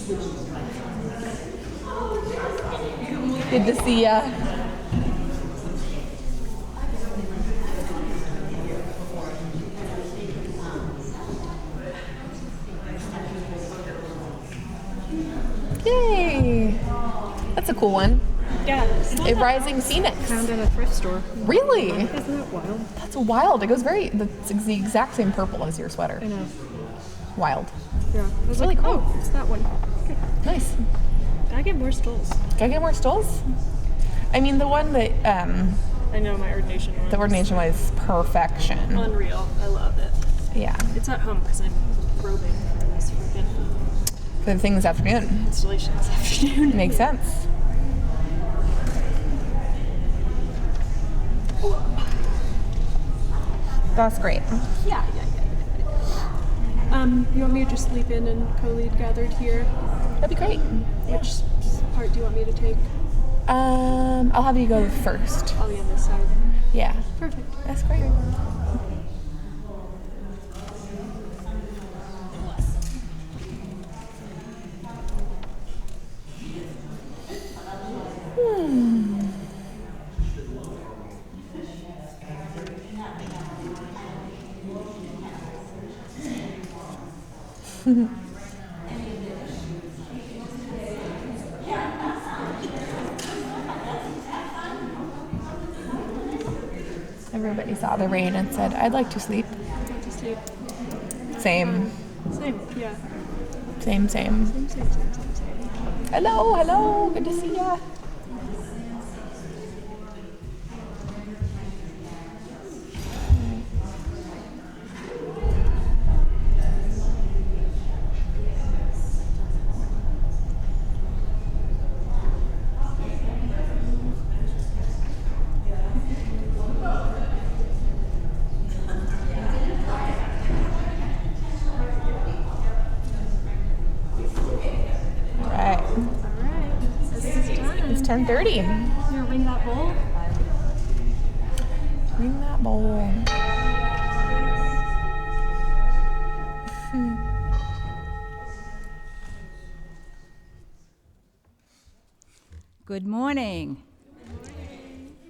Good to see ya. Yay! That's a cool one. Yeah. A Rising Phoenix. Found at a thrift store. Really? Isn't that wild? That's wild. It goes that's the exact same purple as your sweater. I know. Wild. Yeah. I was Really like, cool. oh, it's that one. Okay. Nice. I get more stoles. Can I get more stoles? I mean, the one that, I know my ordination one. the ordination was perfection. Unreal. I love it. Yeah. It's at home because I'm probing for this freaking For the thing this afternoon. installation this afternoon. Makes sense. That's great. Yeah. You want me to just sleep in and co-lead gathered here? That'd be great. Which part do you want me to take? I'll have you go first. I'll be on this side. Yeah. Perfect. That's great. Everybody saw the rain and said, I'd like to sleep. I'll just sleep. Same. Same. Yeah. Same. Same. Hello. Good to see ya. Alright. This is done. It's 10:30. You gonna ring that bowl? Ring that bowl. Good morning.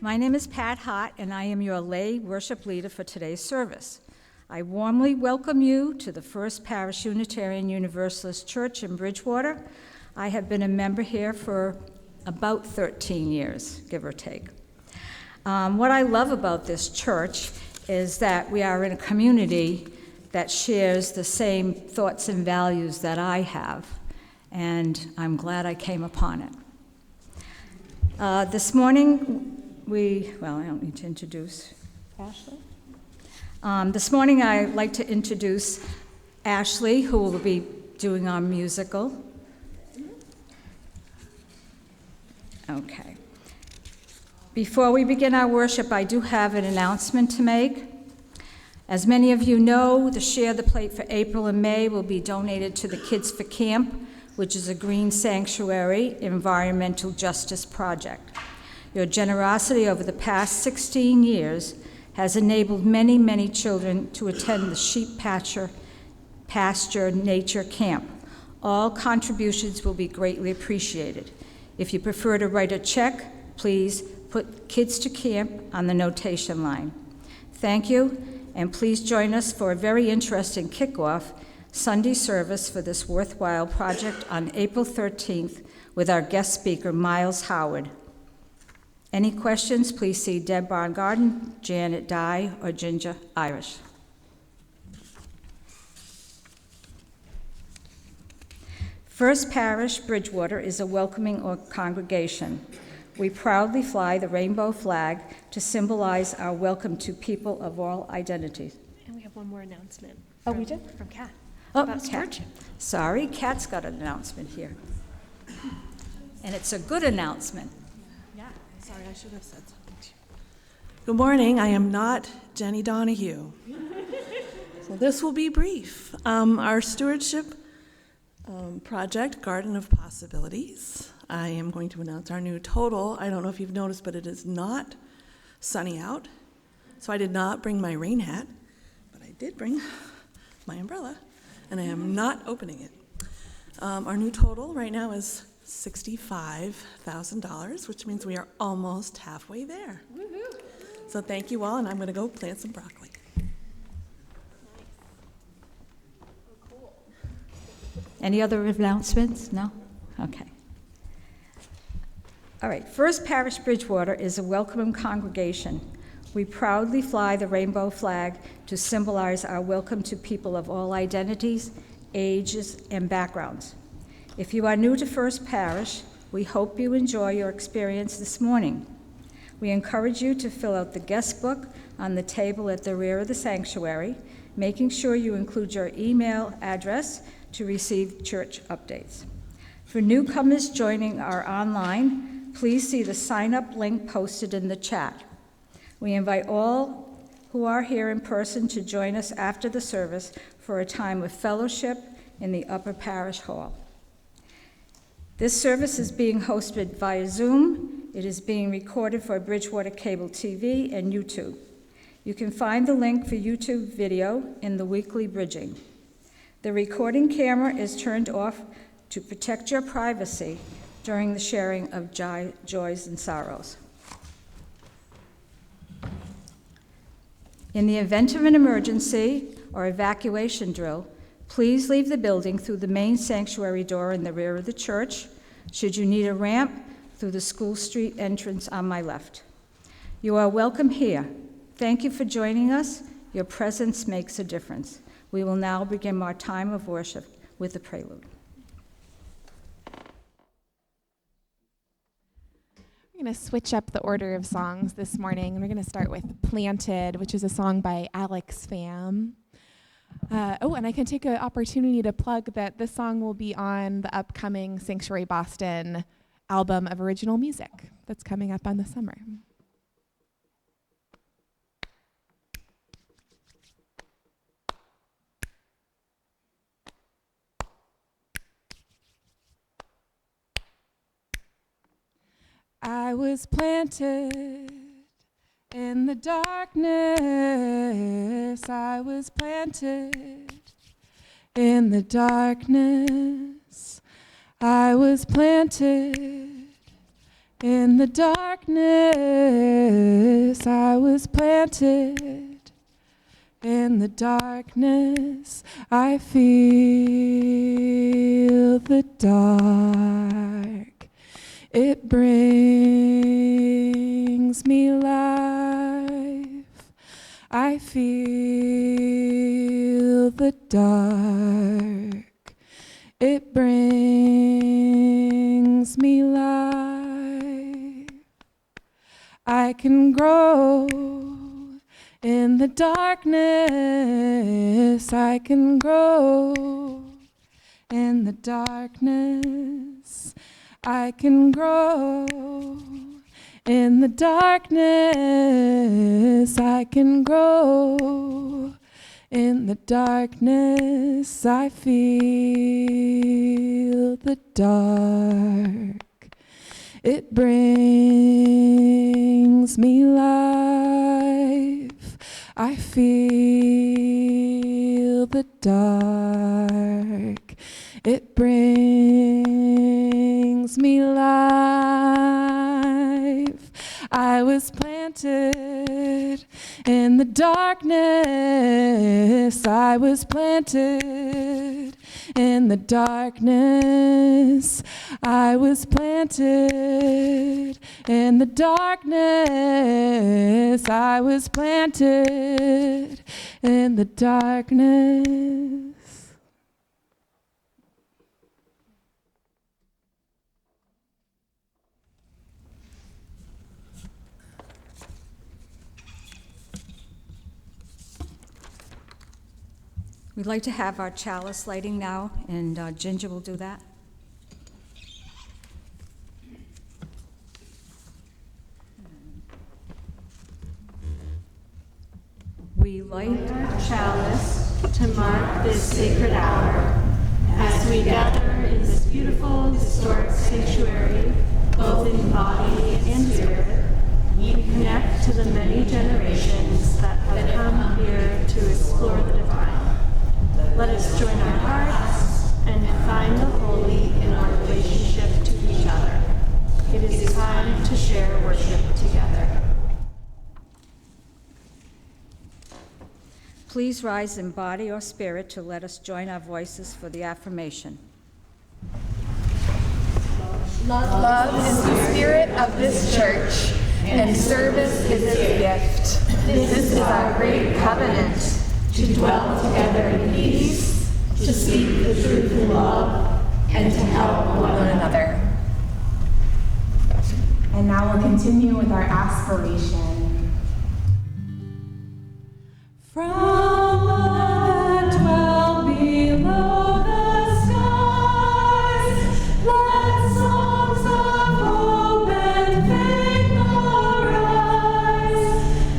My name is Pat Hott, and I am your lay worship leader for today's service. I warmly welcome you to the First Parish Unitarian Universalist Church in Bridgewater. I have been a member here for about 13 years, give or take. What I love about this church is that we are in a community that shares the same thoughts and values that I have, and I'm glad I came upon it. This morning, I don't need to introduce Ashley. This morning, I'd like to introduce Ashley, who will be doing our musical. Okay. Before we begin our worship, I do have an announcement to make. As many of you know, the Share the Plate for April and May will be donated to the Kids for Camp, which is a Green Sanctuary environmental justice project. Your generosity over the past 16 years has enabled many, many children to attend the Sheep Pasture Nature Camp. All contributions will be greatly appreciated. If you prefer to write a check, please put Kids to Camp on the notation line. Thank you, and please join us for a very interesting kickoff Sunday service for this worthwhile project on April 13th with our guest speaker, Miles Howard. Any questions, please see Deb Barngarden, Janet Dye, or Ginger Irish. First Parish Bridgewater is a welcoming congregation. We proudly fly the rainbow flag to symbolize our welcome to people of all identities. And we have one more announcement. Oh, we did? From Kat. Oh, About Kat. stewardship. Sorry, Kat's got an announcement here. And it's a good announcement. Yeah. Sorry, I should have said something too. Good morning. I am not Jenny Donahue. So this will be brief. Our stewardship project, Garden of Possibilities. I am going to announce our new total. I don't know if you've noticed, but it is not sunny out. So I did not bring my rain hat, but I did bring my umbrella, and I am not opening it. Our new total right now is $65,000, which means we are almost halfway there. So thank you all, and I'm going to go plant some broccoli. Any other announcements? No? Okay. All right, First Parish Bridgewater is a welcoming congregation. We proudly fly the rainbow flag to symbolize our welcome to people of all identities, ages, and backgrounds. If you are new to First Parish, we hope you enjoy your experience this morning. We encourage you to fill out the guest book on the table at the rear of the sanctuary, making sure you include your email address to receive church updates. For newcomers joining our online, please see the sign-up link posted in the chat. We invite all who are here in person to join us after the service for a time of fellowship in the Upper Parish Hall. This service is being hosted via Zoom. It is being recorded for Bridgewater Cable TV and YouTube. You can find the link for YouTube video in the weekly bridging. The recording camera is turned off to protect your privacy during the sharing of joys and sorrows. In the event of an emergency or evacuation drill, please leave the building through the main sanctuary door in the rear of the church. Should you need a ramp, through the School Street entrance on my left. You are welcome here. Thank you for joining us. Your presence makes a difference. We will now begin our time of worship with the prelude. We're going to switch up the order of songs this morning. We're going to start with Planted, which is a song by Alex Pham. And I can take an opportunity to plug that this song will be on the upcoming Sanctuary Boston album of original music that's coming up on the summer. I was planted in the darkness. I was planted in the darkness. I was planted in the darkness. I was planted in the darkness. I feel the dark. It brings me life. I feel the dark. It brings me life. I can grow in the darkness. I can grow in the darkness. I can grow in the darkness. I can grow in the darkness. I feel the dark. It brings me life. I feel the dark. It brings me life. I was planted in the darkness. I was planted in the darkness. I was planted in the darkness. I was planted in the darkness. We'd like to have our chalice lighting now, and Ginger will do that. We light Our chalice to mark this sacred hour as we gather in this beautiful historic sanctuary, both in body and spirit. We connect to the many generations that have come here to explore the divine. Let us join our hearts and find the holy Please rise in body or spirit to let us join our voices for the affirmation. Love is the spirit of this church, and service is its gift. This is our great covenant, to dwell together in peace, to speak the truth in love, and to help one another. And now we'll continue with our aspiration. From that dwell below the skies, let songs of hope and faith arise.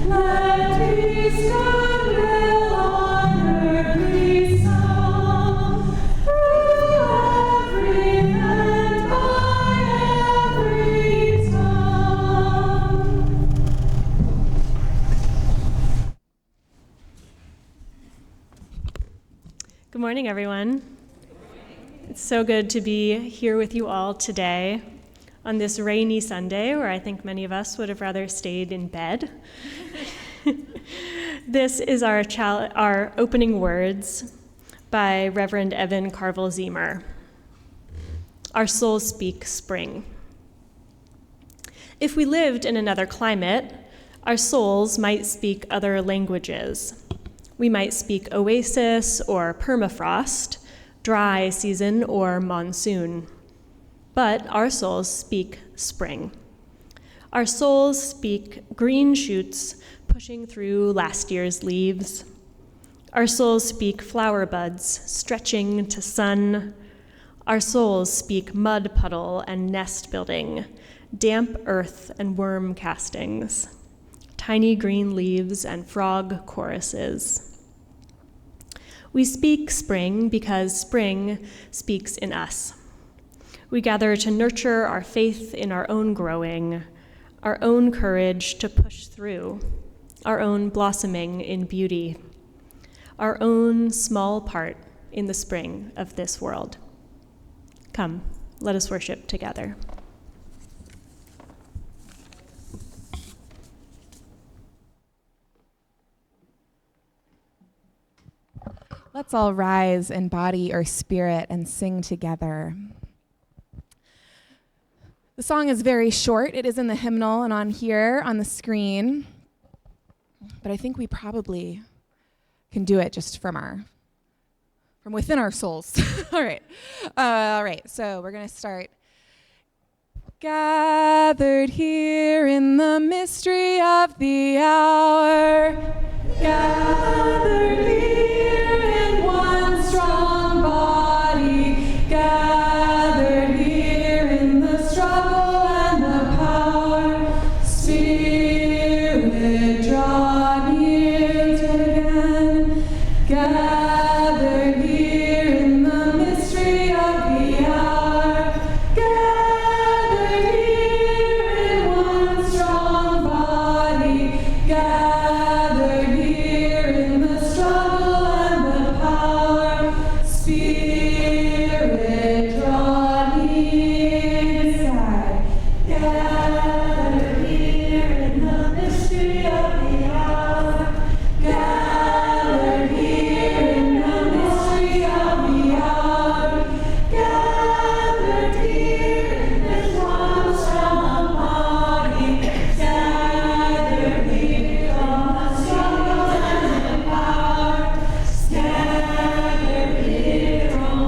Let peace, goodwill on earth be sown, through every land, by every tongue. Good morning, everyone. It's so good to be here with you all today on this rainy Sunday where I think many of us would have rather stayed in bed. This is our opening words by Reverend Evan Carvel-Zemer. Our souls speak spring. If we lived in another climate, our souls might speak other languages. We might speak oasis or permafrost, dry season or monsoon. But our souls speak spring. Our souls speak green shoots pushing through last year's leaves. Our souls speak flower buds stretching to sun. Our souls speak mud puddle and nest building, damp earth and worm castings, tiny green leaves and frog choruses. We speak spring because spring speaks in us. We gather to nurture our faith in our own growing, our own courage to push through, our own blossoming in beauty, our own small part in the spring of this world. Come, let us worship together. Let's all rise in body or spirit and sing together. The song is very short. It is in the hymnal and on here on the screen. But I think we probably can do it just from within our souls. All right. So we're going to start. Gathered here in the mystery of the hour. Gathered here in one strong body. Gathered here in the struggle and the power. Spirit, draw near again. Gathered here in the mystery of the hour. Gathered here in one strong body. Gathered here in the struggle and the power. Spirit, draw near. Gathered here in the mystery of the hour. Gathered here in the mystery of the hour. Gathered here in this one strong body. Gathered here on the struggle and the power. Gathered here on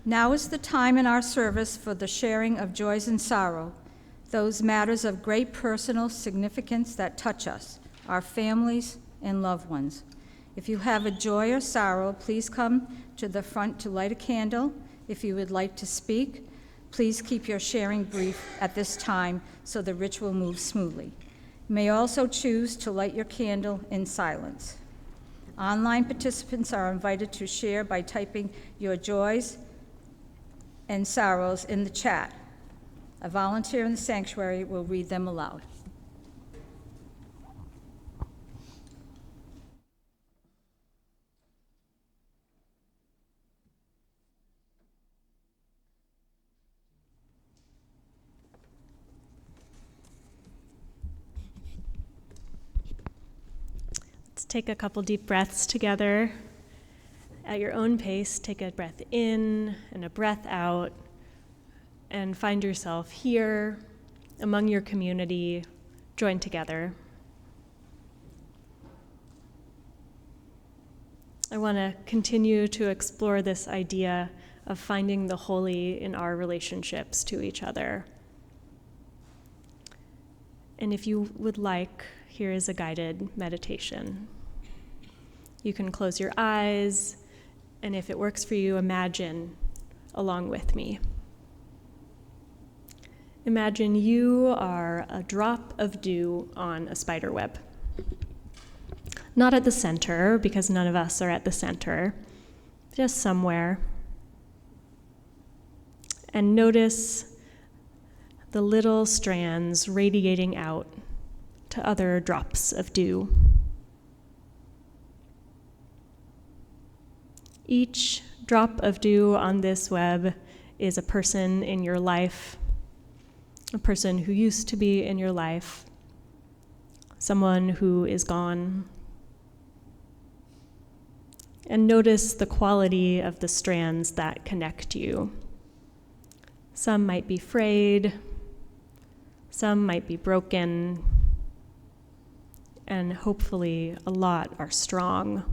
Now is the time in our service for the sharing of joys and sorrow, those matters of great personal significance that touch us, our families and loved ones. If you have a joy or sorrow, please come to the front to light a candle. If you would like to speak, please keep your sharing brief at this time so the ritual moves smoothly. You may also choose to light your candle in silence. Online participants are invited to share by typing your joys and sorrows in the chat. A volunteer in the sanctuary will read them aloud. Let's take a couple deep breaths together. At your own pace, take a breath in and a breath out, and find yourself here among your community, joined together. I want to continue to explore this idea of finding the holy in our relationships to each other. And if you would like, here is a guided meditation. You can close your eyes, and if it works for you, imagine along with me. Imagine you are a drop of dew on a spider web. Not at the center, because none of us are at the center, just somewhere. And notice the little strands radiating out to other drops of dew. Each drop of dew on this web is a person in your life, a person who used to be in your life, someone who is gone. And notice the quality of the strands that connect you. Some might be frayed, some might be broken, and hopefully a lot are strong,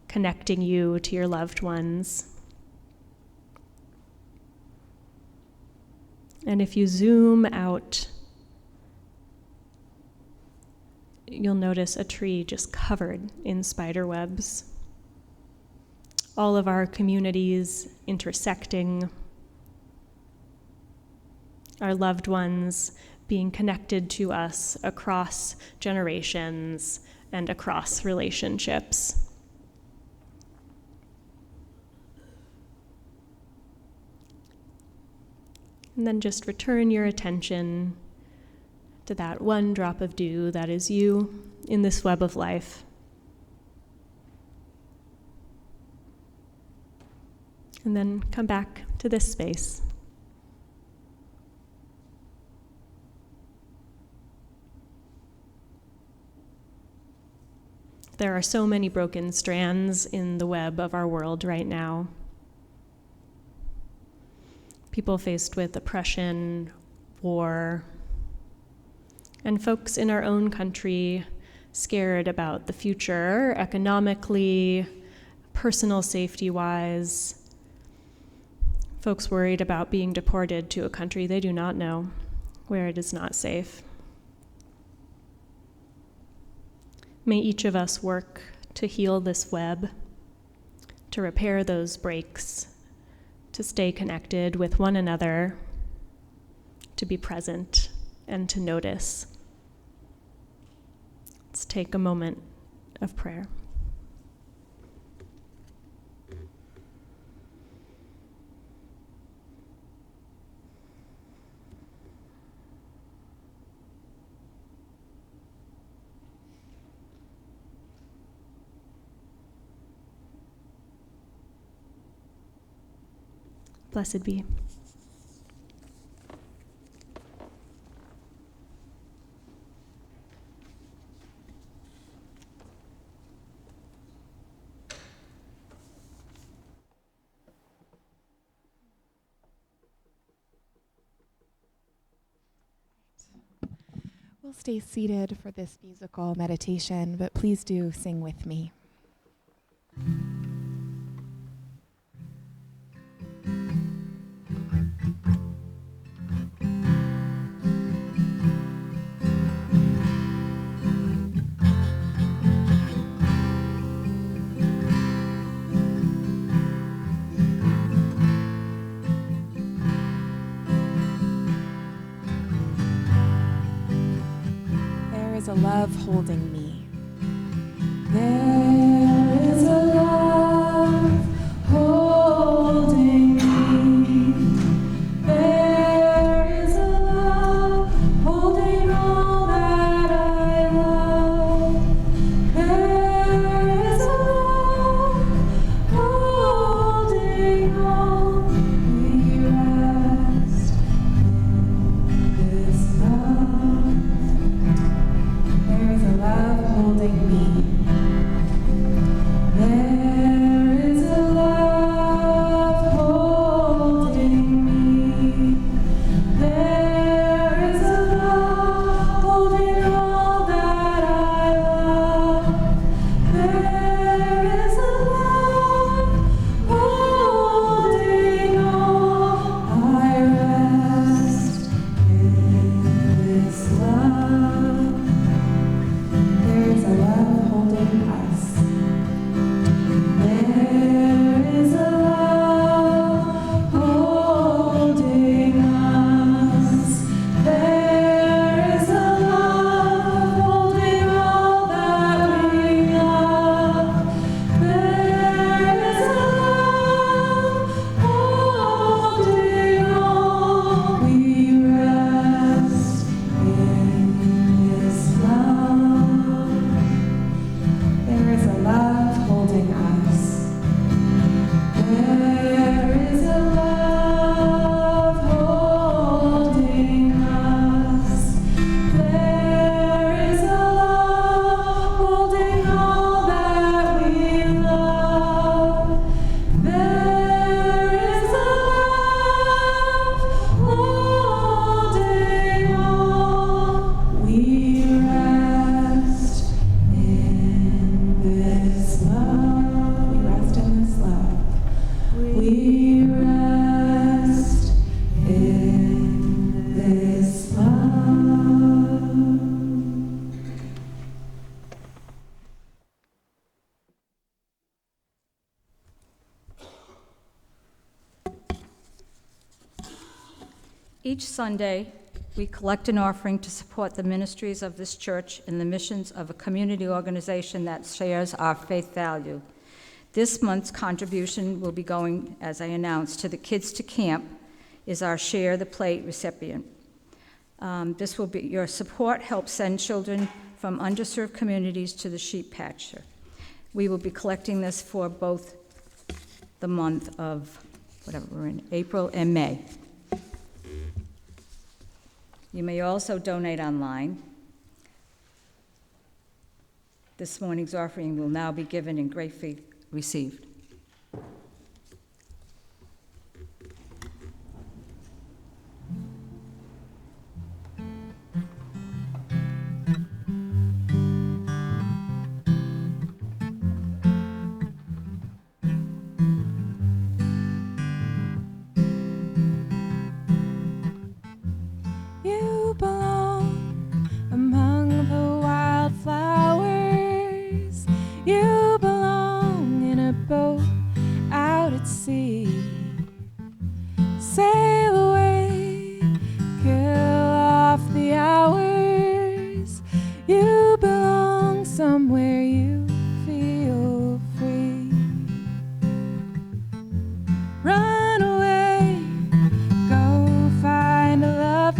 connecting you to your loved ones. And if you zoom out, you'll notice a tree just covered in spider webs. All of our communities intersecting, our loved ones being connected to us across generations and across relationships. And then just return your attention to that one drop of dew that is you in this web of life. And then come back to this space. There are so many broken strands in the web of our world right now. People faced with oppression, war, and folks in our own country scared about the future, economically, personal safety-wise. Folks worried about being deported to a country they do not know, where it is not safe. May each of us work to heal this web, to repair those breaks, to stay connected with one another, to be present, and to notice. Let's take a moment of prayer. Blessed be. We'll stay seated for this musical meditation, but please do sing with me. a love holding me. There is a love holding me. There is a love holding all that I love. There is a love holding all. We rest in this love. There is a love holding me. There is a love holding me. There is a love holding all that I love. There is a love holding all. I rest in this love. There is a love holding us. There is a love holding us. There is a love holding all that we love. There is a love holding all. We rest in this love. There is a love holding us. There is a love holding us. There is a love holding all that we love. There is a love holding all. We rest in this love. We rest in this love. We rest in this love. Each Sunday, we collect an offering to support the ministries of this church and the missions of a community organization that shares our faith value. This month's contribution will be going, as I announced, to the Kids to Camp, is our Share the Plate recipient. This will be, your support helps send children from underserved communities to the sheep pasture. We will be collecting this for both the month of, whatever we're in, April and May. You may also donate online. This morning's offering will now be given and gratefully received. You belong among the wildflowers. You belong in a boat out at sea. Sail away, kill off the hours. You belong somewhere you feel free. Run away, go find a lover.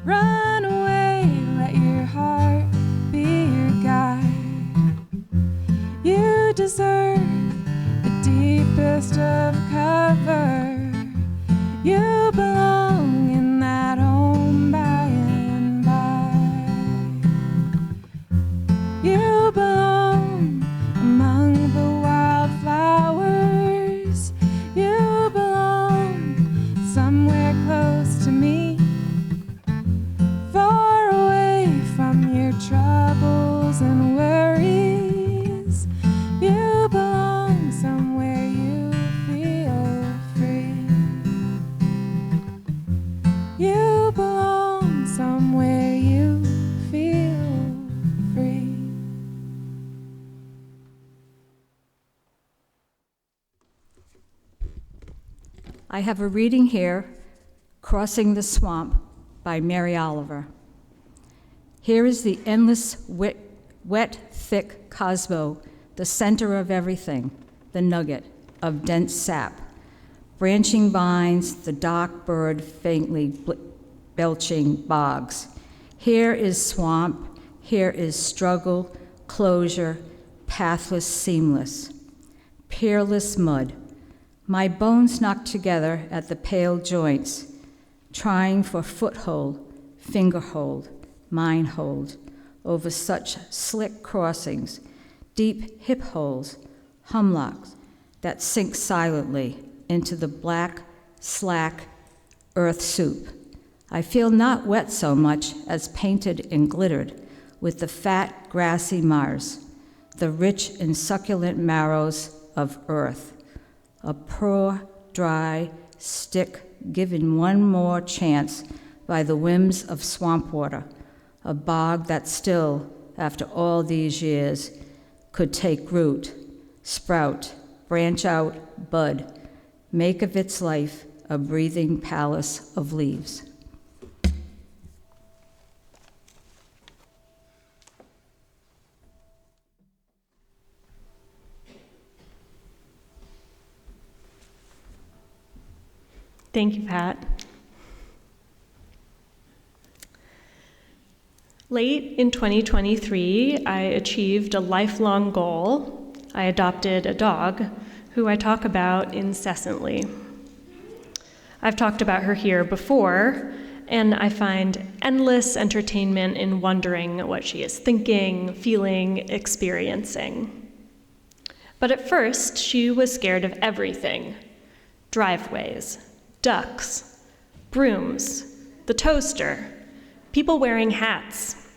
Run away, let your heart be your guide. You deserve the deepest of cover. You belong in that home by and by. You belong among the wildflowers. You belong somewhere close to me, far away from your troubles and worries. You belong somewhere you feel free. You belong somewhere you feel free. I have a reading here, Crossing the Swamp by Mary Oliver. Here is the endless, wet, thick cosmo, the center of everything, the nugget of dense sap. Branching vines, the dark bird faintly belching bogs. Here is swamp, here is struggle, closure, pathless, seamless. Peerless mud, my bones knocked together at the pale joints, trying for foothold, fingerhold, minehold, over such slick crossings, deep hip holes, humlocks that sink silently into the black, slack earth soup. I feel not wet so much as painted and glittered with the fat, grassy Mars, the rich and succulent marrows of earth, a poor, dry stick given one more chance by the whims of swamp water, a bog that still, after all these years, could take root, sprout, branch out, bud, make of its life a breathing palace of leaves. Thank you, Pat. Late in 2023, I achieved a lifelong goal. I adopted a dog who I talk about incessantly. I've talked about her here before, and I find endless entertainment in wondering what she is thinking, feeling, experiencing. But at first, she was scared of everything: driveways, ducks, brooms, the toaster, people wearing hats.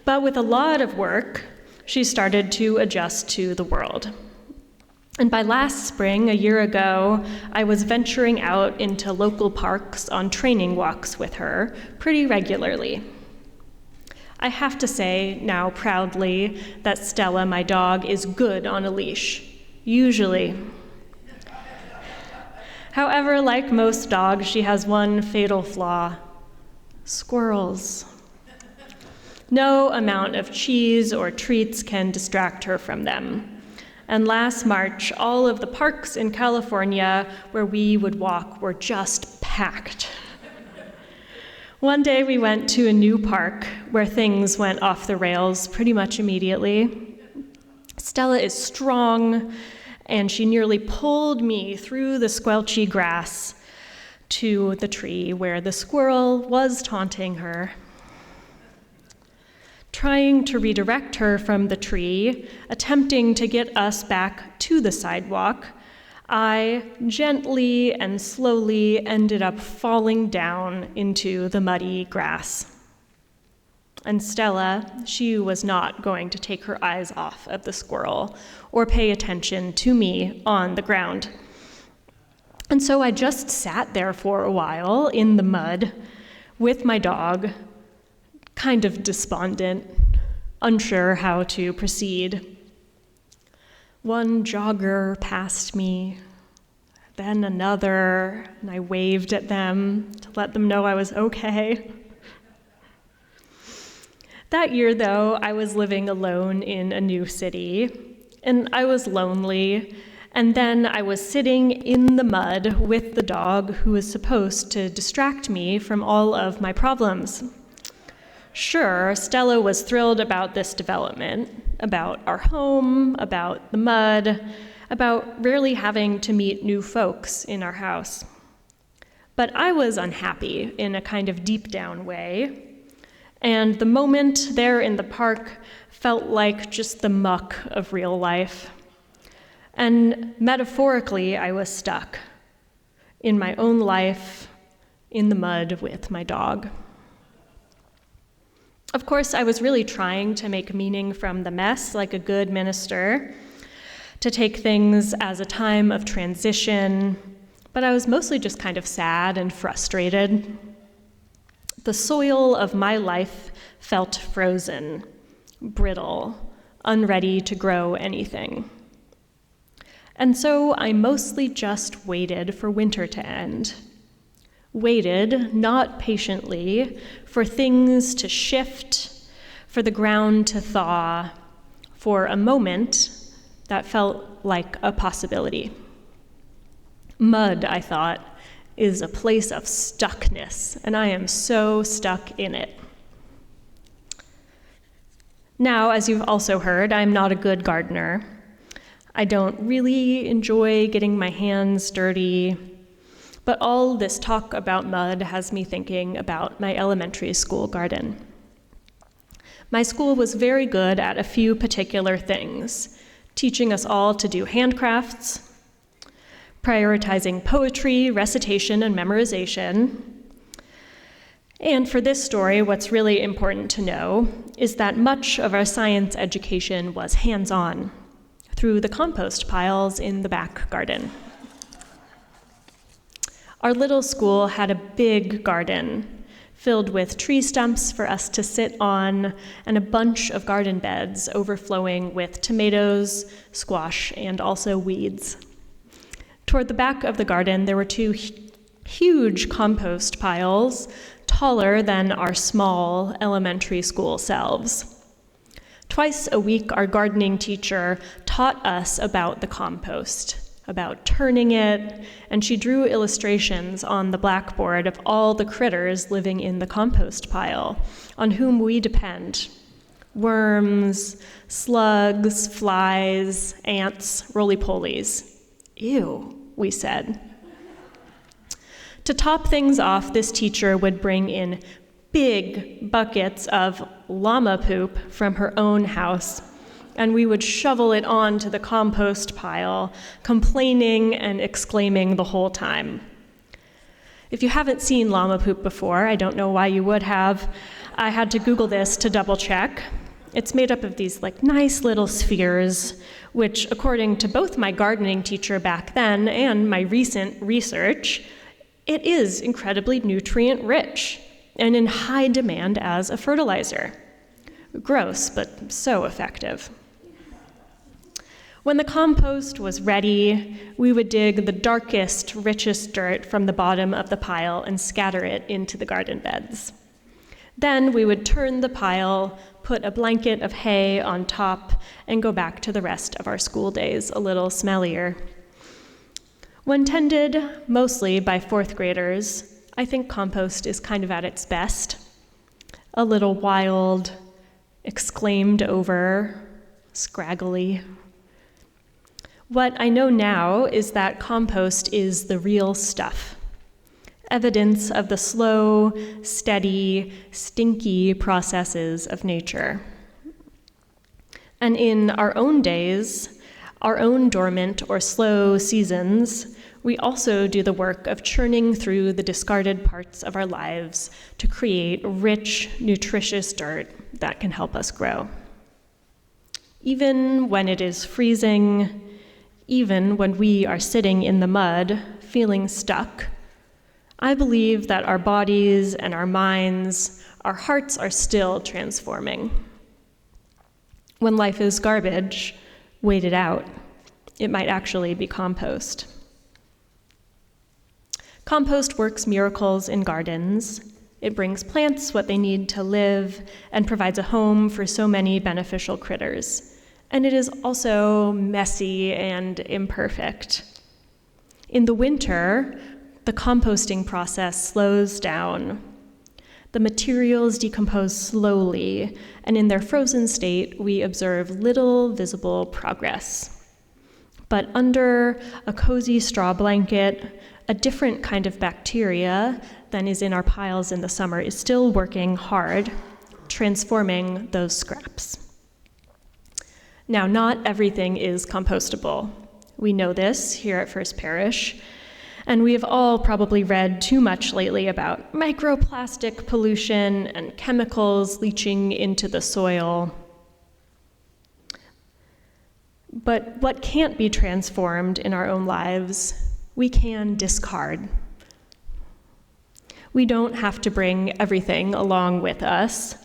But with a lot of work, she started to adjust to the world. And by last spring, a year ago, I was venturing out into local parks on training walks with her pretty regularly. I have to say now proudly that Stella, my dog, is good on a leash, usually. However, like most dogs, she has one fatal flaw: squirrels. No amount of cheese or treats can distract her from them. And last March, all of the parks in California where we would walk were just packed. One day we went to a new park where things went off the rails pretty much immediately. Stella is strong, and she nearly pulled me through the squelchy grass to the tree where the squirrel was taunting her. Trying to redirect her from the tree, attempting to get us back to the sidewalk, I gently and slowly ended up falling down into the muddy grass. And Stella, she was not going to take her eyes off of the squirrel or pay attention to me on the ground. And so I just sat there for a while in the mud with my dog, kind of despondent, unsure how to proceed. One jogger passed me, then another, and I waved at them to let them know I was okay. That year, though, I was living alone in a new city, and I was lonely, and then I was sitting in the mud with the dog who was supposed to distract me from all of my problems. Sure, Stella was thrilled about this development, about our home, about the mud, about rarely having to meet new folks in our house. But I was unhappy in a kind of deep down way, and the moment there in the park felt like just the muck of real life. And metaphorically, I was stuck in my own life, in the mud with my dog. Of course, I was really trying to make meaning from the mess like a good minister, to take things as a time of transition, but I was mostly just kind of sad and frustrated. The soil of my life felt frozen, brittle, unready to grow anything. And so I mostly just waited for winter to end. Waited, not patiently, for things to shift for the ground to thaw, for a moment that felt like a possibility. Mud, I thought, is a place of stuckness, and I am so stuck in it. Now, as you've also heard, I'm not a good gardener. I don't really enjoy getting my hands dirty, but all this talk about mud has me thinking about my elementary school garden. My school was very good at a few particular things, teaching us all to do handcrafts, prioritizing poetry, recitation, and memorization. And for this story, what's really important to know is that much of our science education was hands-on through the compost piles in the back garden. Our little school had a big garden filled with tree stumps for us to sit on and a bunch of garden beds overflowing with tomatoes, squash, and also weeds. Toward the back of the garden, there were two huge compost piles, taller than our small elementary school selves. Twice a week, our gardening teacher taught us about the compost, about turning it, and she drew illustrations on the blackboard of all the critters living in the compost pile, on whom we depend. Worms, slugs, flies, ants, roly-polies. Ew, we said. To top things off, this teacher would bring in big buckets of llama poop from her own house, and we would shovel it onto the compost pile, complaining and exclaiming the whole time. If you haven't seen llama poop before, I don't know why you would have. I had to Google this to double check. It's made up of these nice little spheres, which according to both my gardening teacher back then and my recent research, it is incredibly nutrient rich and in high demand as a fertilizer. Gross, but so effective. When the compost was ready, we would dig the darkest, richest dirt from the bottom of the pile and scatter it into the garden beds. Then we would turn the pile, put a blanket of hay on top, and go back to the rest of our school days a little smellier. When tended mostly by fourth graders, I think compost is kind of at its best. A little wild, exclaimed over, scraggly. What I know now is that compost is the real stuff. Evidence of the slow, steady, stinky processes of nature. And in our own days, our own dormant or slow seasons, we also do the work of churning through the discarded parts of our lives to create rich, nutritious dirt that can help us grow. Even when it is freezing, even when we are sitting in the mud, feeling stuck, I believe that our bodies and our minds, our hearts are still transforming. When life is garbage, wait it out. It might actually be compost. Compost works miracles in gardens. It brings plants what they need to live and provides a home for so many beneficial critters. And it is also messy and imperfect. In the winter, the composting process slows down. The materials decompose slowly, and in their frozen state, we observe little visible progress. But under a cozy straw blanket, a different kind of bacteria than is in our piles in the summer is still working hard, transforming those scraps. Now, not everything is compostable. We know this here at First Parish, and we have all probably read too much lately about microplastic pollution and chemicals leaching into the soil. But what can't be transformed in our own lives, we can discard. We don't have to bring everything along with us.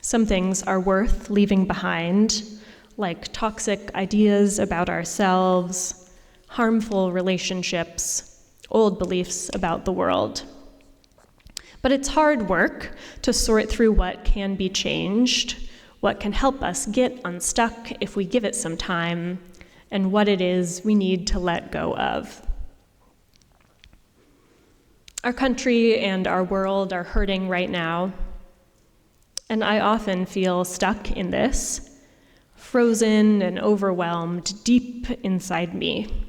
Some things are worth leaving behind, like toxic ideas about ourselves, harmful relationships, old beliefs about the world. But it's hard work to sort through what can be changed, what can help us get unstuck if we give it some time, and what it is we need to let go of. Our country and our world are hurting right now, and I often feel stuck in this, frozen and overwhelmed deep inside me.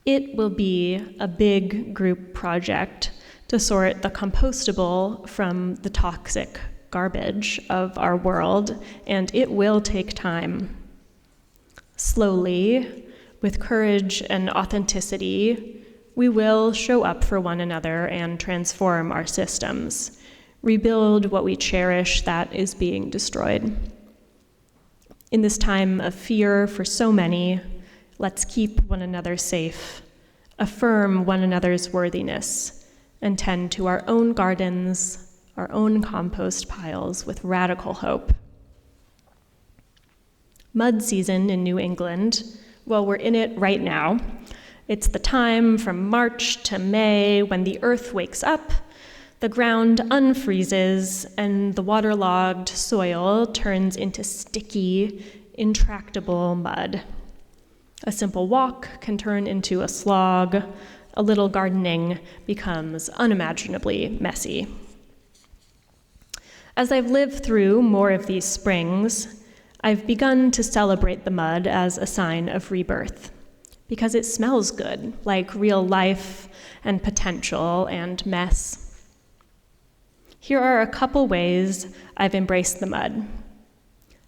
It will be a big group project to sort the compostable from the toxic garbage of our world, and it will take time. Slowly, with courage and authenticity, we will show up for one another and transform our systems, rebuild what we cherish that is being destroyed. In this time of fear for so many, let's keep one another safe, affirm one another's worthiness, and tend to our own gardens, our own compost piles with radical hope. Mud season in New England, well, we're in it right now. It's the time from March to May when the earth wakes up, the ground unfreezes, and the waterlogged soil turns into sticky, intractable mud. A simple walk can turn into a slog. A little gardening becomes unimaginably messy. As I've lived through more of these springs, I've begun to celebrate the mud as a sign of rebirth, because it smells good, like real life and potential and mess. Here are a couple ways I've embraced the mud.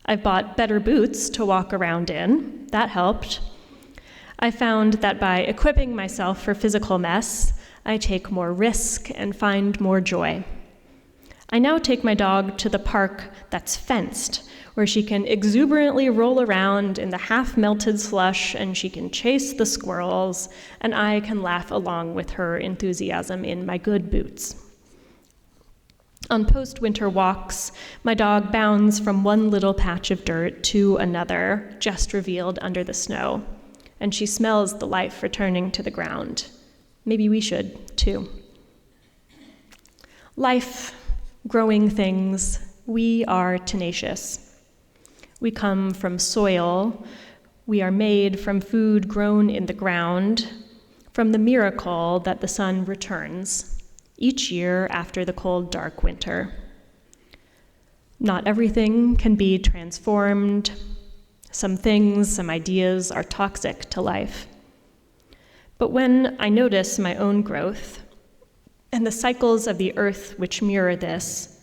I've bought better boots to walk around in. That helped. I found that by equipping myself for physical mess, I take more risk and find more joy. I now take my dog to the park that's fenced, where she can exuberantly roll around in the half-melted slush and she can chase the squirrels, and I can laugh along with her enthusiasm in my good boots. On post-winter walks, my dog bounds from one little patch of dirt to another, just revealed under the snow, and she smells the life returning to the ground. Maybe we should, too. Life, growing things, we are tenacious. We come from soil. We are made from food grown in the ground, from the miracle that the sun returns each year after the cold, dark winter. Not everything can be transformed. Some things, some ideas are toxic to life. But when I notice my own growth and the cycles of the earth which mirror this,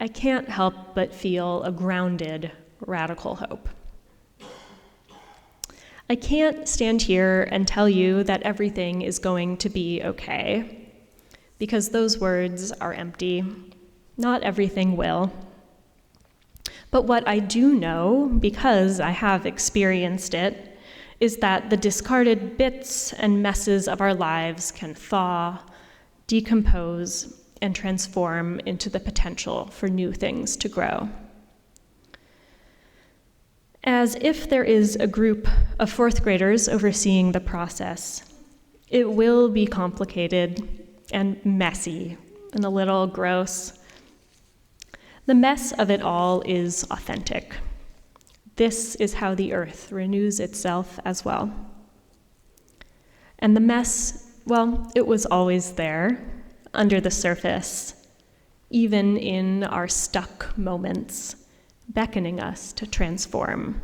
I can't help but feel a grounded, radical hope. I can't stand here and tell you that everything is going to be okay, because those words are empty. Not everything will. But what I do know, because I have experienced it, is that the discarded bits and messes of our lives can thaw, decompose, and transform into the potential for new things to grow. As if there is a group of fourth graders overseeing the process, it will be complicated and messy and a little gross. The mess of it all is authentic. This is how the earth renews itself as well. And the mess, well, it was always there, under the surface, even in our stuck moments, beckoning us to transform.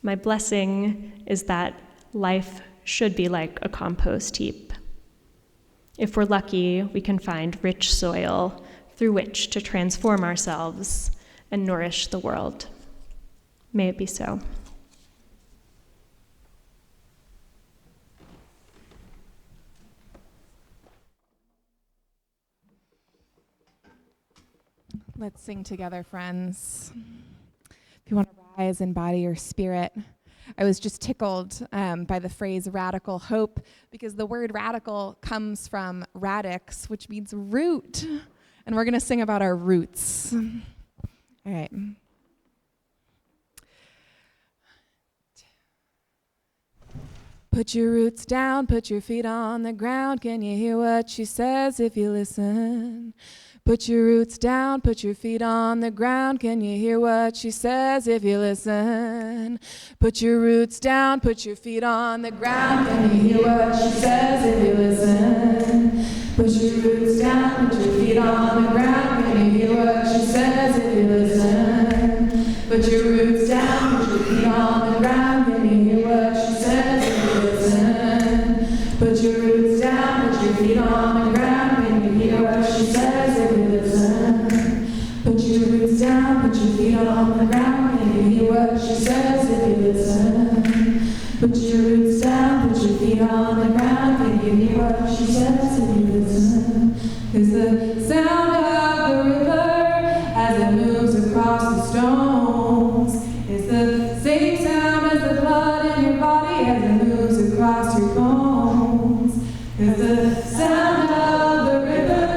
My blessing is that life should be like a compost heap. If we're lucky, we can find rich soil through which to transform ourselves and nourish the world. May it be so. Let's sing together, friends. If you want to rise and body your spirit. I was just tickled by the phrase radical hope, because the word radical comes from radix, which means root. And we're going to sing about our roots. All right. Put your roots down, put your feet on the ground. Can you hear what she says if you listen? Put your roots down, put your feet on the ground. Can you hear what she says if you listen? Put your roots down, put your feet on the ground. Can you hear what she says if you listen? Put your roots down, put your feet on the ground. Can you hear what she says if you listen? Put your roots down, put your feet on the ground. Can you hear what she says if you listen? Put your roots down, put your feet on the ground. Can you hear what she says if you listen? Put your roots down, put your feet on the ground. Can you hear what she says if you listen? Put your roots down, put your feet on the ground. Can you hear what she says if you listen? 'Cause the sound of the river as it moves across the stones is the same sound as the blood in your body as it moves across your bones. 'Cause the sound of the river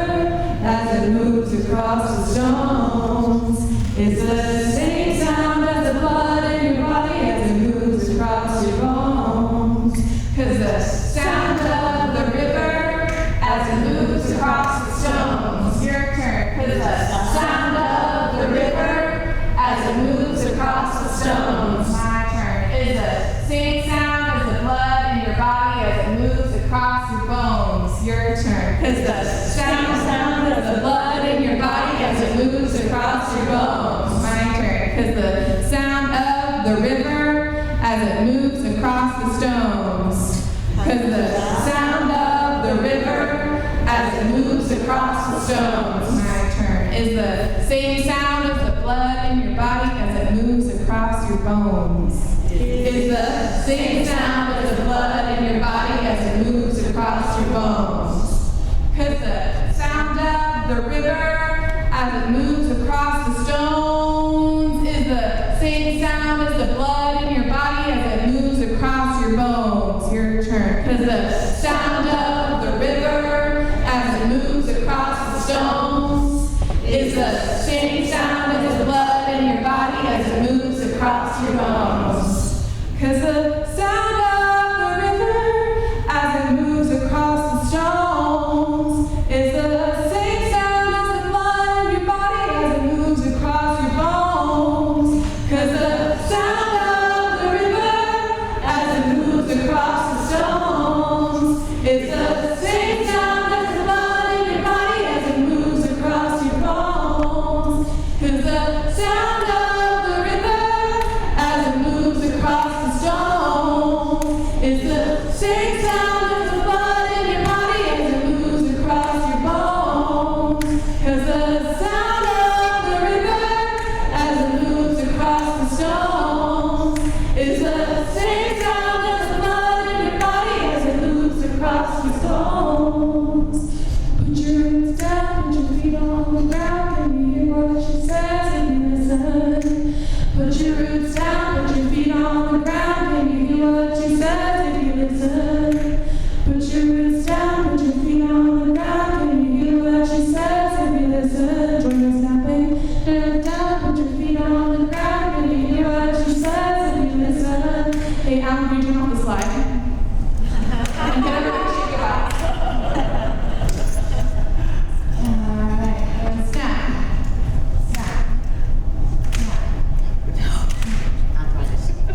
as it moves across the stones is the same sound as the blood in your body as it moves across your bones. 'Cause the sound of the river as it moves across the stones. Your turn. 'Cause the sound of the river as it moves across the stones. My turn. Is the same sound as the blood in your body as it moves across your bones. Your turn. 'Cause the sound of the blood in your body as it moves across your bones. My turn. 'Cause the sound of the river as it moves across the stones. 'Cause the sound of the river as it moves across the stones. My turn. Is the same sound as the blood in your body as it moves across your bones. Is the same sound as the blood in your body as it moves across your bones. 'Cause the sound of the river as it moves across the stones is the same sound as the blood in your body as it moves across your bones. Your turn. 'Cause the sound of the river as it moves across the stones is the same sound as the blood in your body as it moves across your bones. 'Cause the sound of the river as it moves across the stones is the same sound as the blood in your body as it moves across your bones. 'Cause the sound of the river as it moves across the stones is the same sound as the blood in your body as it moves across your bones. 'Cause the sound of the river as it moves across the stones is the same sound as the blood in your body as it moves across your bones. 'Cause the sound of the river as it moves across the stones is the same sound as the blood in your body as it moves across your bones. Put your roots down, put your feet on the ground. Can you hear what she says and you listen? Put your roots down, put your feet on the ground. Can you hear what she says if you listen? Put your roots down, put your feet on the ground. Can you hear what she says if you listen? Join us snapping down, put your feet on the ground. Can you hear what she says if you listen? Hey, Alan, can you turn off the slide? And get everyone to shake your bodies. Alright, and snap. Snap. Snap.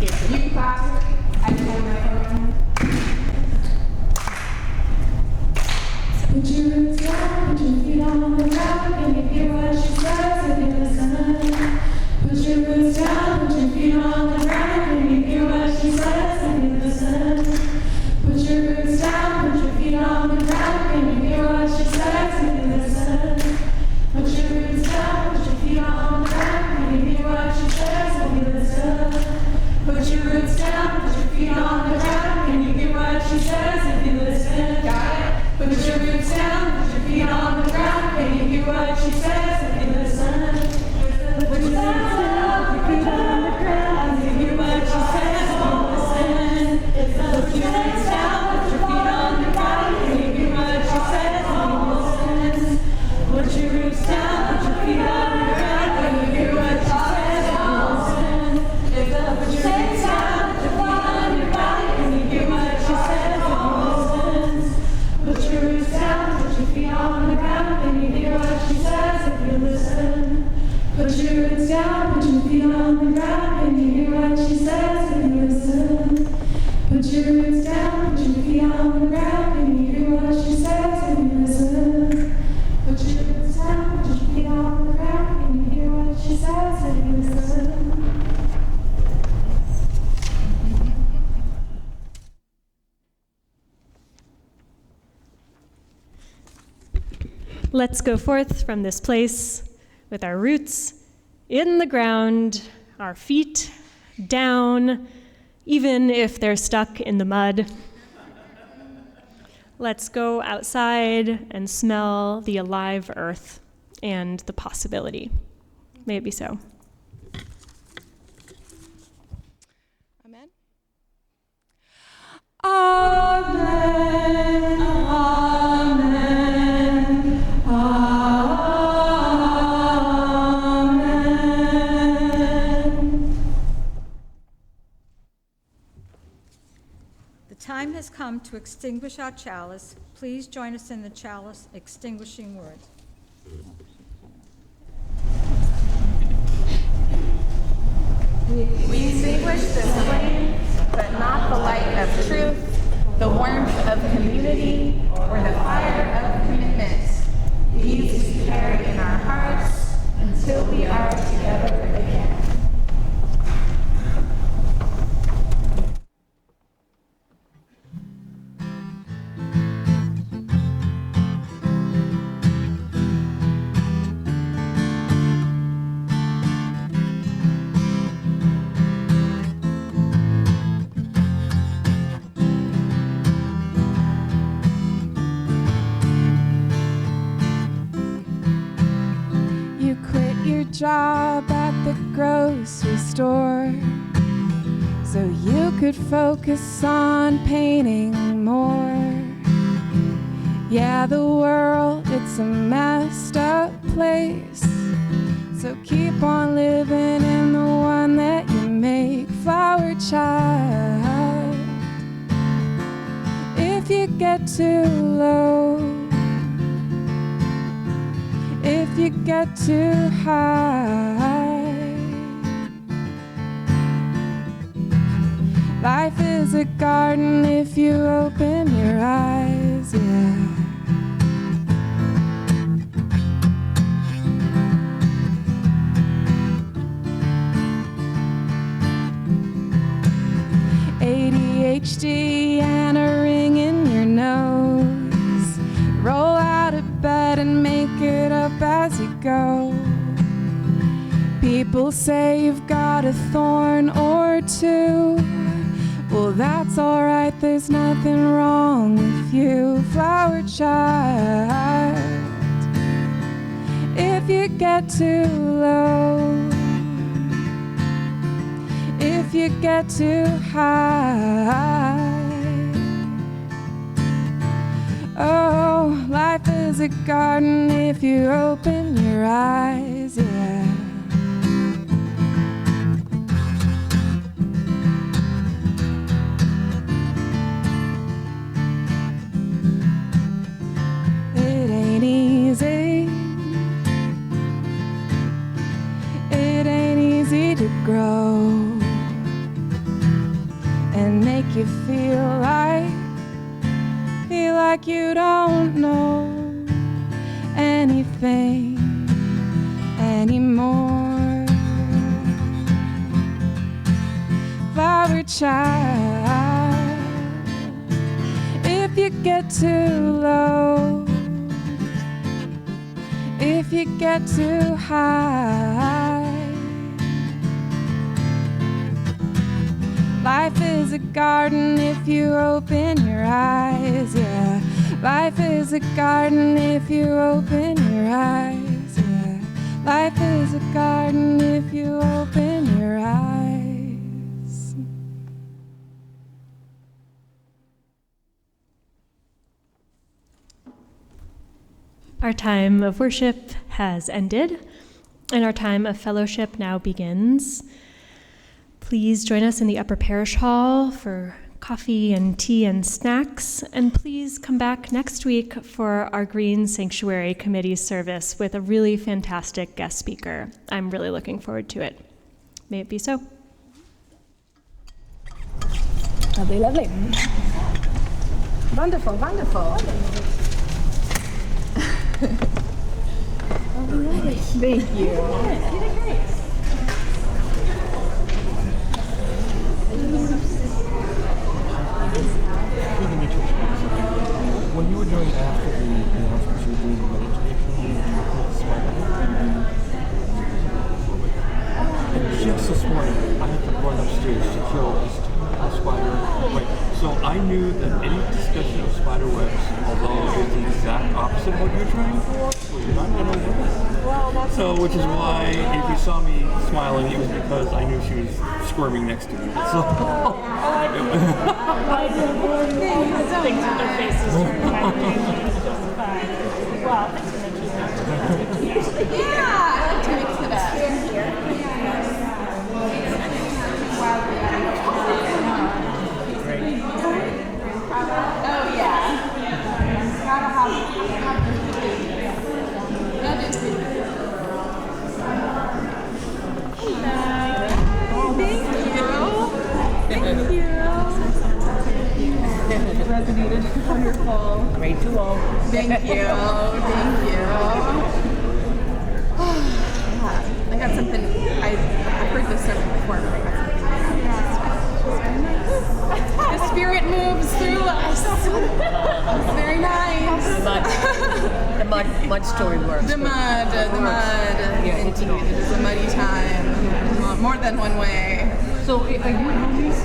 You can clap too. I can hold my phone. Put your roots down, put your feet on the ground. Can you hear what she says if you listen? Put your roots down, put your feet on the ground. Can you hear what she says if you listen? down, put your feet on the ground. Can you hear what she says when you listen? Put your roots down, put your feet on the ground. Can you hear what she says when you listen? Put your roots down, put your feet on the ground. Can you hear what she says when you listen? Let's go forth from this place with our roots in the ground, our feet down, even if they're stuck in the mud. Let's go outside and smell the alive earth and the possibility. May it be so. Amen. Amen. Amen. Amen. The time has come to extinguish our chalice. Please join us in the chalice extinguishing words. We extinguish the flame, but not the light of truth, the warmth of community, or the fire of commitment. These we carry in our hearts until we are together again. Job at the grocery store so you could focus on painting more. Yeah, the world, it's a messed up place, so keep on living in the one that you make. Flower child, if you get too low, if you get too high, life is a garden if you open your eyes, yeah. ADHD and a ring in your nose, roll out of bed and make it up as you go. People say you've got a thorn or two. Well, that's alright, there's nothing wrong with you, flower child. If you get too low, if you get too high, oh, life is a garden if you open your eyes, yeah. It ain't easy. It ain't easy to grow and make you feel like you don't know anything anymore. Flower child, if you get too low, if you get too high, life is a garden if you open your eyes, yeah. Life is a garden if you open your eyes, yeah. Life is a garden if you open your eyes. Our time of worship has ended, and our time of fellowship now begins. Please join us in the upper parish hall for coffee and tea and snacks. And please come back next week for our Green Sanctuary Committee service with a really fantastic guest speaker. I'm really looking forward to it. May it be so. Lovely, lovely. Wonderful, wonderful. Thank you. You did great. When you were doing after the announcements, you were doing the meditation, and just this morning, I had to run upstairs to kill a spider. Right. So I knew that any discussion of spider webs, although it was the exact opposite of what you're trying for, was not going to work. So, which is why if you saw me smiling, it was because I knew she was squirming next to me. So. Things with their faces turned back just fine. Well, thanks for mentioning that. Yeah, I like to mix it up. Oh yeah. Gotta have Thank you. Resonated. Wonderful. Great to all. Thank you. Thank you. I got something. I've heard this sermon before, but I got something. The Spirit moves through us. It's very nice. The mud story works. The mud. Yeah, Indeed, it's an it is a muddy time. More than one way. So are you homies?